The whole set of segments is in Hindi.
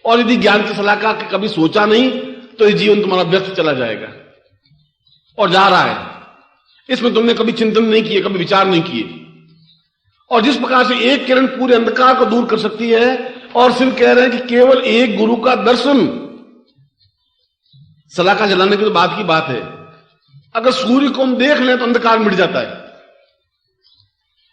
और यदि ज्ञान की सलाह का कभी सोचा नहीं तो ये जीवन तुम्हारा व्यर्थ चला जाएगा और जा रहा है। इसमें तुमने कभी चिंतन नहीं किए, कभी विचार नहीं किए। और जिस प्रकार से एक किरण पूरे अंधकार को दूर कर सकती है, और सिर्फ कह रहे हैं कि केवल एक गुरु का दर्शन, सलाखा जलाने की तो बात की बात है। अगर सूर्य को हम देख लें तो अंधकार मिट जाता है।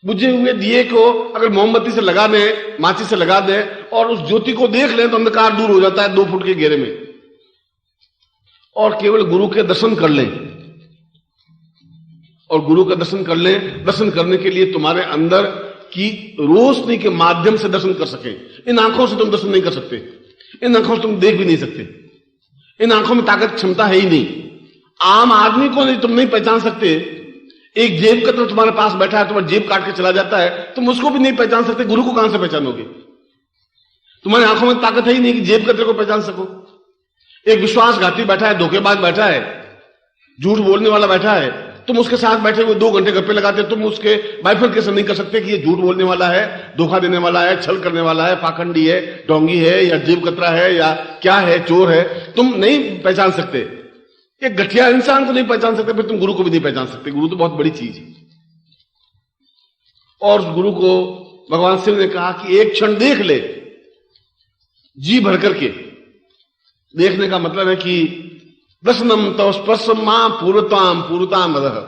बुझे हुए दिए को अगर मोमबत्ती से लगा दें, माचिस से लगा दें और उस ज्योति को देख लें तो अंधकार दूर हो जाता है 2 फुट के घेरे में। और केवल गुरु के दर्शन कर लें, और गुरु का दर्शन कर लें। दर्शन करने के लिए तुम्हारे अंदर की रोशनी के माध्यम से दर्शन कर सके। इन आंखों से तुम दर्शन नहीं कर सकते, इन आंखों से तुम देख भी नहीं सकते, इन आंखों में ताकत क्षमता है ही नहीं। आम आदमी को नहीं, तुम नहीं पहचान सकते। एक जेब कतरा तुम्हारे पास बैठा है, तुम्हारी जेब काट के चला जाता है, तुम उसको भी नहीं पहचान सकते, गुरु को कहां से पहचानोगे? तुम्हारी आंखों में ताकत है ही नहीं कि जेब कतरे को पहचान सको। एक विश्वासघाती बैठा है, धोखेबाज बैठा है, झूठ बोलने वाला बैठा है, तुम उसके साथ बैठे हुए 2 घंटे गप्पे लगाते, तुम उसके बाइफरकेशन नहीं कर सकते कि ये झूठ बोलने वाला है, धोखा देने वाला है, छल करने वाला है, पाखंडी है, डोंगी है, या जेब कतरा है, या क्या है, चोर है। तुम नहीं पहचान सकते। एक गठिया इंसान को नहीं पहचान सकते, फिर तुम गुरु को भी नहीं पहचान सकते। गुरु तो बहुत बड़ी चीज है। और उस गुरु को भगवान शिव ने कहा कि एक क्षण देख ले, जी भर करके। देखने का मतलब है कि दर्शनम तव स्पर्शम मां पूर्वताम पूर्वताम अदह,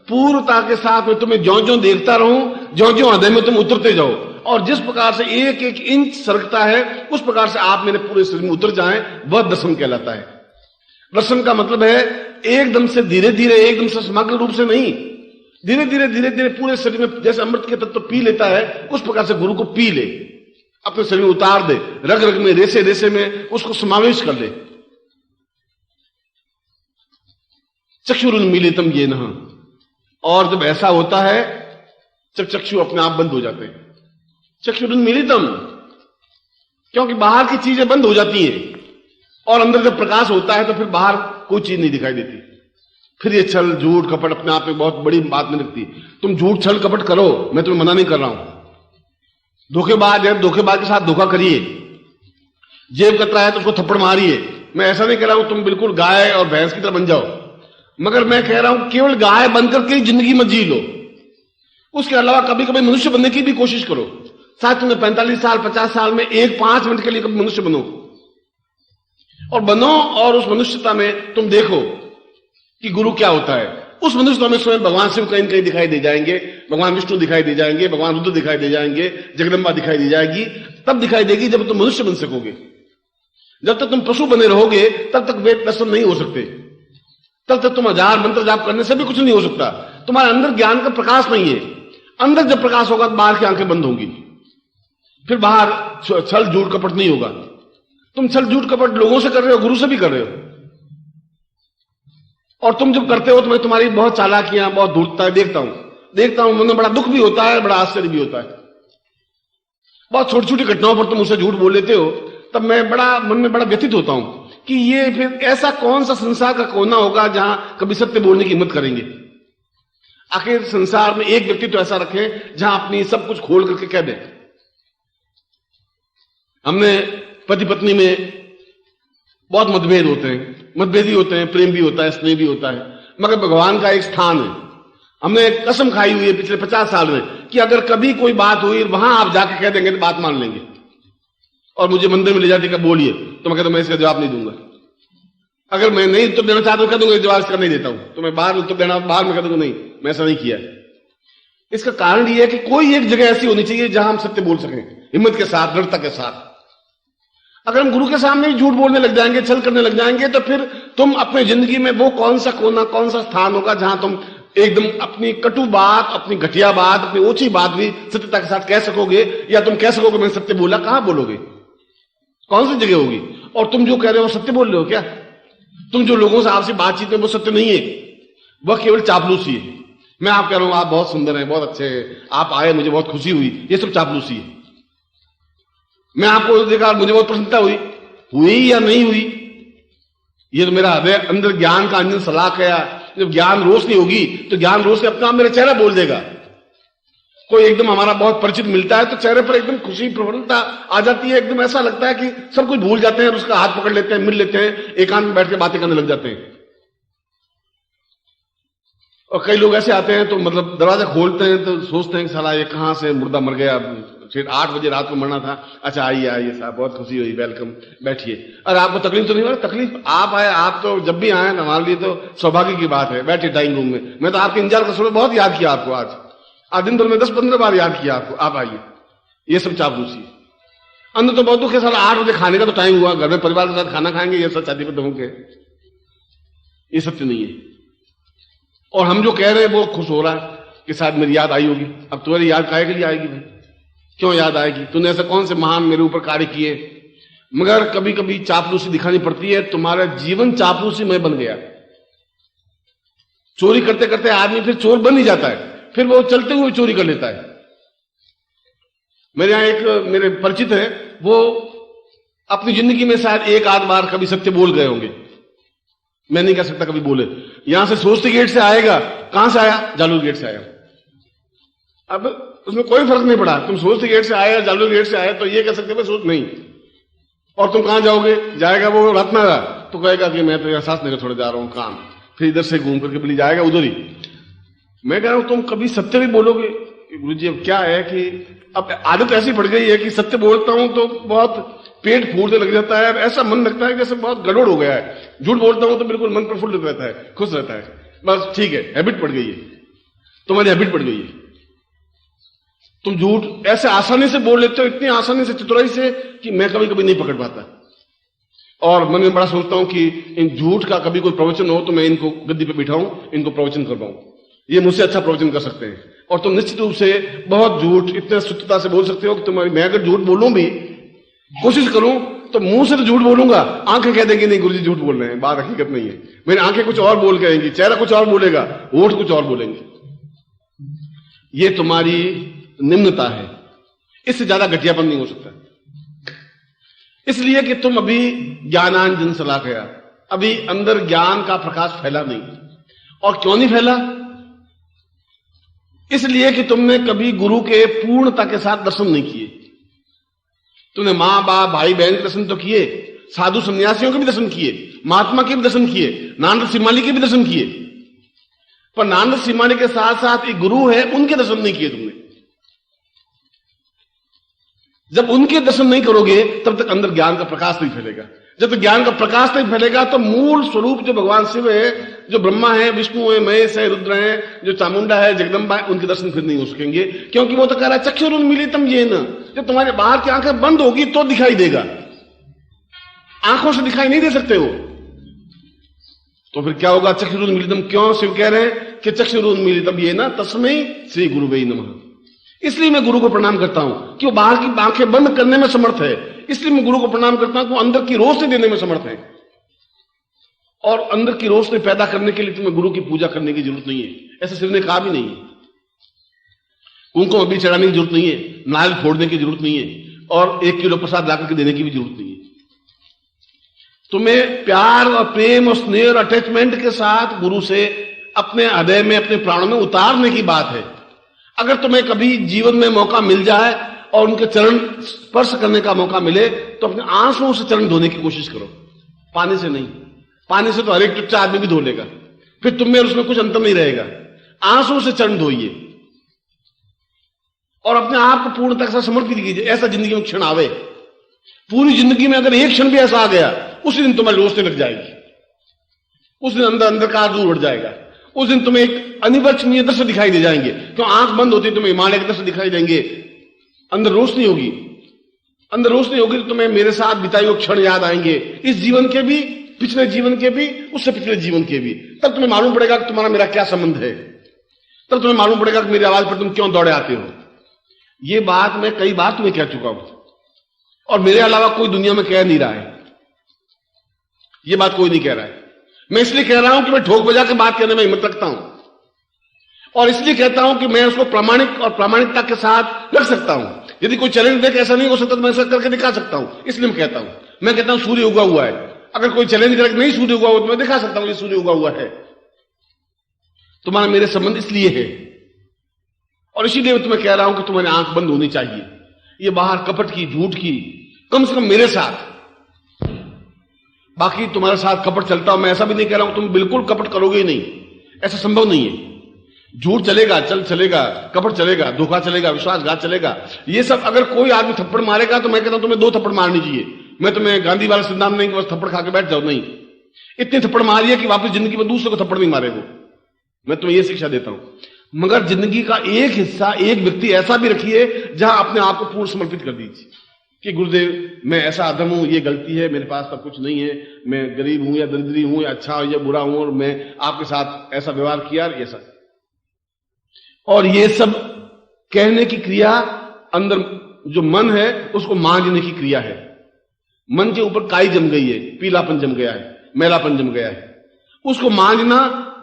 पूर्वता के साथ में तुम्हें ज्यों ज्यों देखता रहूं, ज्यों ज्यों हृदय में तुम उतरते जाओ। और जिस प्रकार से 1-1 इंच सरकता है, उस प्रकार से आप मेरे पूरे शरीर में उतर जाएं, वह दर्शन कहलाता है। दर्शन का मतलब है एकदम से धीरे धीरे, एकदम से समग्र रूप से नहीं, धीरे धीरे पूरे शरीर में जैसे अमृत के तत्व पी लेता है, उस प्रकार से गुरु को पी ले, अपने शरीर में उतार दे, रग रग में, रेसे रेसे में उसको समावेश कर ले। चक्षुरुन्मीलितम येन, और जब ऐसा होता है, जब चक्षु अपने आप बंद हो जाते हैं। चक्षुरुन्मीलितम, क्योंकि बाहर की चीजें बंद हो जाती हैं और अंदर जब प्रकाश होता है तो फिर बाहर कोई चीज नहीं दिखाई देती। फिर ये छल झूठ कपट अपने आप में बहुत बड़ी बात नहीं लगती। तुम झूठ छल कपट करो, मैं तुम्हें मना नहीं कर रहा हूं। धोखेबाज है, धोखेबाज के साथ धोखा करिए। जेब कतरा है तो उसको थप्पड़ मारिए। मैं ऐसा नहीं कह रहा हूं तुम बिल्कुल गाय और भैंस की तरह बन जाओ, मगर मैं कह रहा हूं केवल गाय बनकर के जिंदगी में जी लो। उसके अलावा कभी कभी मनुष्य बनने की भी कोशिश करो। साथ तुम्हें 45 साल 50 साल में 1-5 मिनट के लिए कभी मनुष्य बनो, और बनो, और उस मनुष्यता में तुम देखो कि गुरु क्या होता है। उस मनुष्यता में स्वयं भगवान शिव कहीं कहीं दिखाई दे जाएंगे, भगवान विष्णु दिखाई दे जाएंगे, भगवान रुद्र दिखाई दे जाएंगे, जगदम्बा दिखाई दे जाएगी। तब दिखाई देगी जब तुम मनुष्य बन सकोगे। जब तक तुम पशु बने रहोगे तब तक वेद दर्शन नहीं हो सकते, तब तक तुम 1000 मंत्र जाप करने से भी कुछ नहीं हो सकता। तुम्हारे अंदर ज्ञान का प्रकाश नहीं है। अंदर जब प्रकाश होगा तो बाहर की आंखें बंद होंगी, फिर बाहर छल झूठ कपट नहीं होगा। तुम छल झूठ कपट लोगों से कर रहे हो, गुरु से भी कर रहे हो। और तुम जब करते हो तो मैं तुम्हारी बहुत चालाकियां, बहुत धूर्तता देखता हूं, मन में बड़ा दुख भी होता है, बड़ा आश्चर्य भी होता है। बहुत छोटी छोटी घटनाओं पर तुम मुझसे झूठ बोल लेते हो, तब मैं बड़ा मन में बड़ा व्यथित होता हूं कि ये फिर ऐसा कौन सा संसार का कोना होगा जहां कभी सत्य बोलने की हिम्मत करेंगे। आखिर संसार में एक व्यक्ति तो ऐसा रखें जहां अपनी सब कुछ खोल करके कह दे। हमने पति पत्नी में बहुत मतभेद होते हैं, मतभेद ही होते हैं, प्रेम भी होता है, स्नेह भी होता है, मगर भगवान का एक स्थान है। हमने कसम खाई हुई है पिछले 50 साल में कि अगर कभी कोई बात हुई वहां आप जाके कह देंगे तो बात मान लेंगे। और मुझे मंदिर में ले जाते कि बोलिए, तो मैं कहता मैं इसका जवाब नहीं दूंगा। अगर मैं नहीं उत्तर देना चाहता हूं कह दूंगा जवाब इसका नहीं देता हूं, तो मैं बाहर उत्तर देना, बाहर में कह दूंगा नहीं मैं ऐसा नहीं किया। इसका कारण यह है कि कोई एक जगह ऐसी होनी चाहिए जहां हम सत्य बोल सकें, हिम्मत के साथ, दृढ़ता के साथ। अगर हम गुरु के सामने भी झूठ बोलने लग जाएंगे, छल करने लग जाएंगे, तो फिर तुम अपनी जिंदगी में वो कौन सा कोना, कौन सा स्थान होगा जहां तुम एकदम अपनी कटु बात, अपनी घटिया बात, अपनी ओछी बात भी सत्यता के साथ कह सकोगे, या तुम कह सकोगे मैंने सत्य बोला। कहां बोलोगे, कौन सी जगह होगी? और तुम जो कह रहे हो सत्य बोल रहे हो क्या? तुम जो लोगों से आपसे बातचीत में, वो सत्य नहीं है, वह केवल चापलूसी है। मैं आप कह रहा हूं आप बहुत सुंदर हैं, बहुत अच्छे हैं, आप आए मुझे बहुत खुशी हुई, ये सब चापलूसी है। मैं आपको देखा मुझे बहुत प्रसन्नता हुई या नहीं हुई, ये तो मेरा हृदय अंदर ज्ञान का अंजन सलाख है। जब ज्ञान रोशनी होगी तो ज्ञान रोशनी अपना मेरा चेहरा बोल देगा। कोई एकदम हमारा बहुत परिचित मिलता है तो चेहरे पर एकदम खुशी प्रफुल्लता आ जाती है, एकदम ऐसा लगता है कि सब कुछ भूल जाते हैं और उसका हाथ पकड़ लेते हैं, मिल लेते हैं, एकांत में बैठ के बातें करने लग जाते हैं। और कई लोग ऐसे आते हैं तो मतलब दरवाजा खोलते हैं तो सोचते हैं कि साला ये कहां से मुर्दा मर गया, फिर 8 बजे रात को मरना था, अच्छा आइए आइए साहब, बहुत खुशी हुई, वेलकम, बैठिए। अरे आपको तकलीफ तो नहीं हो रही? तकलीफ आप आए, आप तो जब भी आए हमारे लिए तो सौभाग्य की बात है, बैठिए ड्राइंग रूम में। मैं तो आपके इंतजार का सुबह बहुत याद किया आपको, आज दिन भर में 10-15 बार याद किया आपको, आप आइए। ये सब चापलूसी अंदर तो बहुत दुख है साला। 8 बजे खाने का तो टाइम हुआ, घर में परिवार के साथ खाना खाएंगे, ये सब शादी पर दमक है, ये सत्य नहीं है। और हम जो कह रहे हैं वो खुश हो रहा है कि शायद मेरी याद आई होगी। अब तुम्हारी याद काहे के लिए आएगी भाई? क्यों याद आएगी? तूने ऐसे कौन से महान मेरे ऊपर कार्य किए? मगर कभी कभी चापलूसी दिखानी पड़ती है। तुम्हारा जीवन चापलूसी में बन गया। चोरी करते करते आदमी फिर चोर बन ही जाता है, फिर वो चलते हुए चोरी कर लेता है। मेरे यहां एक मेरे परिचित है, वो अपनी जिंदगी में शायद 1-8 बार कभी सत्य बोल गए होंगे, मैं नहीं कह सकता कभी बोले। यहां से सोचते गेट से आएगा, कहां से आया? जालूर गेट से आया। अब उसमें कोई फर्क नहीं पड़ा, तुम सोचते गेट से आए जालूर गेट से आए तो ये कह सकते मैं सोच नहीं। और तुम कहां जाओगे? जाएगा वो रत्नारा तो कहेगा कि मैं तो यहां सास नगर थोड़े जा रहा हूं काम, फिर इधर से घूम करके भी जाएगा उधर ही। मैं कह रहा हूं तुम कभी सत्य भी बोलोगे? गुरु जी अब क्या है कि अब आदत ऐसी पड़ गई है कि सत्य बोलता हूं तो बहुत पेट फूटने लग जाता है, ऐसा मन लगता है जैसे बहुत गड़बड़ हो गया है। झूठ बोलता हूं तो बिल्कुल मन प्रफुल्लित रहता है, खुश रहता है। बस ठीक है, हैबिट पड़ गई है, तुम्हारी हैबिट पड़ गई है। तुम झूठ ऐसे आसानी से बोल लेते हो, इतनी आसानी से, चतुराई से, कि मैं कभी कभी नहीं पकड़ पाता। और मन में बड़ा सोचता हूं कि इन झूठ का कभी कोई प्रवचन हो तो मैं इनको गद्दी पे बिठाऊं, इनको प्रवचन कर पाऊं, ये मुझसे अच्छा प्रवचन कर सकते हैं। और तुम निश्चित रूप से बहुत झूठ इतने शुद्धता से बोल सकते हो कि तुम्हारी, मैं अगर झूठ बोलूं भी, कोशिश करूं तो मुंह से तो झूठ बोलूंगा, आंखें कह देंगी नहीं गुरुजी झूठ बोल रहे हैं, बात हकीकत नहीं है। मेरी आंखें कुछ और बोल कहेंगी, चेहरा कुछ और बोलेगा, होठ कुछ और बोलेंगे। ये तुम्हारी निम्नता है, इससे ज्यादा घटियापन नहीं हो सकता। इसलिए कि तुम अभी ज्ञानांजन सला गया, अभी अंदर ज्ञान का प्रकाश फैला नहीं। और क्यों नहीं फैला? इसलिए कि तुमने कभी गुरु के पूर्णता के साथ दर्शन नहीं किए। तुमने मां बाप भाई बहन के दर्शन तो किए, साधु सन्यासियों के भी दर्शन किए, महात्मा के भी दर्शन किए, नानद सिमाली के भी दर्शन किए, पर नानद सिमाली के साथ साथ एक गुरु है उनके दर्शन नहीं किए तुमने। जब उनके दर्शन नहीं करोगे तब तक अंदर ज्ञान का प्रकाश नहीं फैलेगा। जब तक ज्ञान का प्रकाश नहीं फैलेगा तो मूल स्वरूप जो भगवान शिव है, जो ब्रह्मा है, विष्णु है, महेश है, रुद्र है, जो चामुंडा है, जगदम्बा है, उनके दर्शन फिर नहीं हो सकेंगे। क्योंकि वो तो कह रहा है चक्षुरुन्मीलितम येन, जब तुम्हारे बाहर की आंखें बंद होगी तो दिखाई देगा, आंखों से दिखाई नहीं दे सकते हो। तो फिर क्या होगा? चक्षुरुन्मीलितम। क्यों शिव कह रहे हैं कि चक्षुरुन्मीलितम येन तस्मै श्री गुरुवे नमः। इसलिए मैं गुरु को प्रणाम करता हूं कि वो बाहर की आंखें बंद करने में समर्थ है। इसलिए मैं गुरु को प्रणाम करता हूं कि वो अंदर की रोशनी देने में समर्थ है। और अंदर की रोशनी पैदा करने के लिए तुम्हें गुरु की पूजा करने की जरूरत नहीं है, ऐसा शिव ने कहा भी नहीं है। कुमकुम अभी चढ़ाने की जरूरत नहीं है, नारियल फोड़ने की जरूरत नहीं है, और 1 किलो प्रसाद लाकर के देने की भी जरूरत नहीं है। तुम्हें प्यार और प्रेम और स्नेह और अटैचमेंट के साथ गुरु से अपने हृदय में, अपने प्राणों में उतारने की बात है। अगर तुम्हें कभी जीवन में मौका मिल जाए और उनके चरण स्पर्श करने का मौका मिले तो अपने आंसुओं से चरण धोने की कोशिश करो, पानी से नहीं। पानी से तो हर एक टुच्चा आदमी भी धो लेगा, फिर तुम में और उसमें कुछ अंतर नहीं रहेगा। आंसुओं से चरण धोइए और अपने आप को पूर्णतः से समर्पित कीजिए। ऐसा जिंदगी में क्षण आवे, पूरी जिंदगी में अगर एक क्षण भी ऐसा आ गया, उसी दिन तुम्हारी रोशनी लग जाएगी, उस दिन अंदर अंधकार दूर हट जाएगा। उस दिन तुम्हें एक अनिवर्चनीय दृश्य दिखाई दे जाएंगे। क्यों? आंख बंद होती तुम्हें हिमालय के दृश्य दिखाई देंगे, अंदर रोशनी होगी। अंदर रोशनी होगी तो तुम्हें मेरे साथ बिताए हुए क्षण याद आएंगे, इस जीवन के भी, पिछले जीवन के भी, उससे पिछले जीवन के भी। तब तुम्हें मालूम पड़ेगा कि तुम्हारा मेरा क्या संबंध है। तब तुम्हें मालूम पड़ेगा कि मेरी आवाज पर तुम क्यों दौड़े आते हो। ये बात मैं कई बार तुम्हें कह चुका हूं और मेरे अलावा कोई दुनिया में कह नहीं रहा है। ये बात कोई नहीं कह रहा है। मैं इसलिए कह रहा हूं कि मैं ठोक बजा के बात करने में हिम्मत रखता हूं, और इसलिए कहता हूं कि मैं उसको प्रामाणिक और प्रामाणिकता के साथ रख सकता हूं। यदि कोई चैलेंज दे कि ऐसा नहीं हो सकता तो मैं ऐसा करके दिखा सकता हूं। इसलिए मैं कहता हूं सूर्य उगा हुआ है। अगर कोई चैलेंज करके नहीं सूर्य उगा हुआ तो मैं दिखा सकता हूं ये सूर्य उगा हुआ है। तुम्हारा मेरे संबंध इसलिए है। और इसीलिए मैं तुम्हें कह रहा हूं कि तुम्हारी आंख बंद होनी चाहिए। ये बाहर कपट की, झूठ की, कम से कम मेरे साथ। बाकी तुम्हारे साथ कपट चलता हो, मैं ऐसा भी नहीं कह रहा हूं तुम बिल्कुल कपट करोगे ही नहीं, ऐसा संभव नहीं है। झूठ चलेगा, चलेगा, कपट चलेगा, धोखा चलेगा, विश्वासघात चलेगा। ये सब अगर कोई आदमी थप्पड़ मारेगा तो मैं कहता हूं तुम्हें 2 थप्पड़ मारनी चाहिए। मैं तुम्हें गांधी वाला सिद्धांत नहीं कि बस थप्पड़ खा के बैठ जाओ, नहीं, इतने थप्पड़ मारिए कि वापस जिंदगी में दूसरे को थप्पड़ नहीं मारेगा। मैं तुम्हें यह शिक्षा देता हूं। मगर जिंदगी का एक हिस्सा, एक व्यक्ति ऐसा भी रखिए जहां अपने आप को पूर्ण समर्पित कर दीजिए कि गुरुदेव मैं ऐसा अधम हूं, ये गलती है, मेरे पास सब कुछ नहीं है, मैं गरीब हूं या दरिद्री हूं या अच्छा हो या बुरा हूं, और मैं आपके साथ ऐसा व्यवहार किया, ये सब। और ये सब कहने की क्रिया अंदर जो मन है उसको मांझने की क्रिया है। मन के ऊपर काई जम गई है, पीलापन जम गया है, मैलापन जम गया है, उसको मांझना,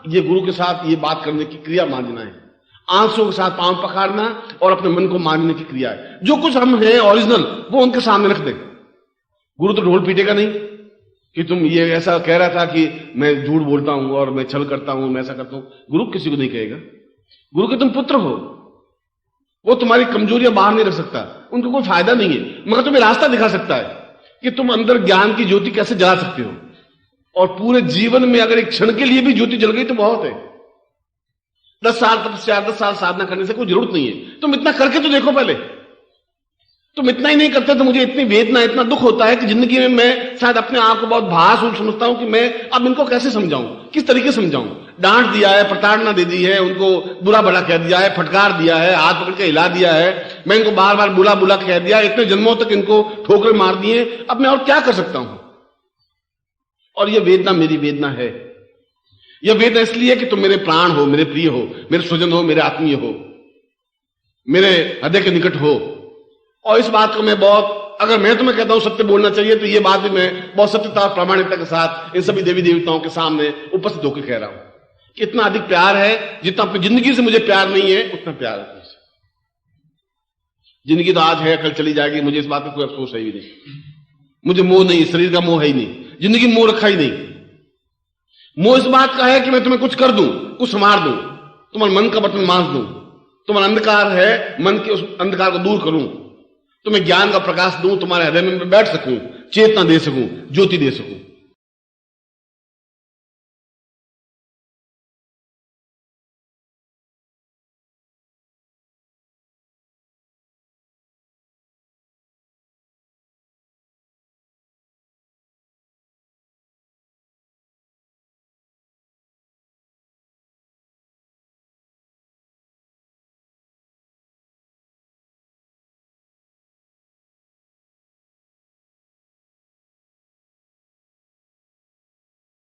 ये गुरु के साथ ये बात करने की क्रिया मांझना है। आंसुओं के साथ पांव पखाड़ना और अपने मन को मांझने की क्रिया है। जो कुछ हम हैं ओरिजिनल वो उनके सामने रख दे। गुरु तो ढोल पीटेगा नहीं कि तुम ये ऐसा कह रहा था कि मैं झूठ बोलता हूं और मैं छल करता हूं, मैं ऐसा करता हूं। गुरु किसी को नहीं कहेगा। गुरु के तुम पुत्र हो, वो तुम्हारी कमजोरियां बाहर नहीं रख सकता, उनको कोई फायदा नहीं है, मगर तुम्हें रास्ता दिखा सकता है कि तुम अंदर ज्ञान की ज्योति कैसे जला सकते हो। और पूरे जीवन में अगर एक क्षण के लिए भी ज्योति जल गई तो बहुत है। 10 साल तपस्या, 10 साल साधना करने से कोई जरूरत नहीं है। तुम इतना करके तो देखो पहले। तुम इतना ही नहीं करते तो मुझे इतनी वेदना, इतना दुख होता है कि जिंदगी में मैं शायद अपने आप को बहुत भासुर समझता हूं कि मैं अब इनको कैसे समझाऊं, किस तरीके समझाऊं। डांट दिया है, प्रताड़ना दे दी है, उनको बुरा भला कह दिया है, फटकार दिया है, हाथ पकड़ के हिला दिया है, मैं इनको बार बार बुला बुला कह दिया, इतने जन्मों तक इनको ठोकर मार दिए, अब मैं और क्या कर सकता हूं। और यह वेदना मेरी वेदना है। यह वेदना इसलिए कि तुम मेरे प्राण हो, मेरे प्रिय हो, मेरे स्वजन हो, मेरे आत्मीय हो, मेरे हृदय के निकट हो। और इस बात को मैं बहुत, अगर मैं तुम्हें कहता हूं सत्य बोलना चाहिए तो यह बात भी मैं बहुत सत्यता और प्रामाणिकता के साथ इन सभी देवी देवताओं के सामने उपस्थित होकर कह रहा हूं कि इतना अधिक प्यार है, जितना अपनी जिंदगी से मुझे प्यार नहीं है उतना प्यार है तुमसे। जिंदगी तो आज है, कल चली जाएगी, मुझे इस बात का कोई अफसोस है ही नहीं। मुझे मोह नहीं, शरीर का मोह है ही नहीं, जिंदगी में मोह रखा ही नहीं। मोह इस बात का है कि मैं तुम्हें कुछ कर दूं, कुछ संवार दूं, तुम्हारे मन का बटन मांझ दूं, तुम्हारा अंधकार है, मन के उस अंधकार को दूर करूं, तुम्हें ज्ञान का प्रकाश दूं, तुम्हारे हृदय में बैठ सकूं, चेतना दे सकूं, ज्योति दे सकूं।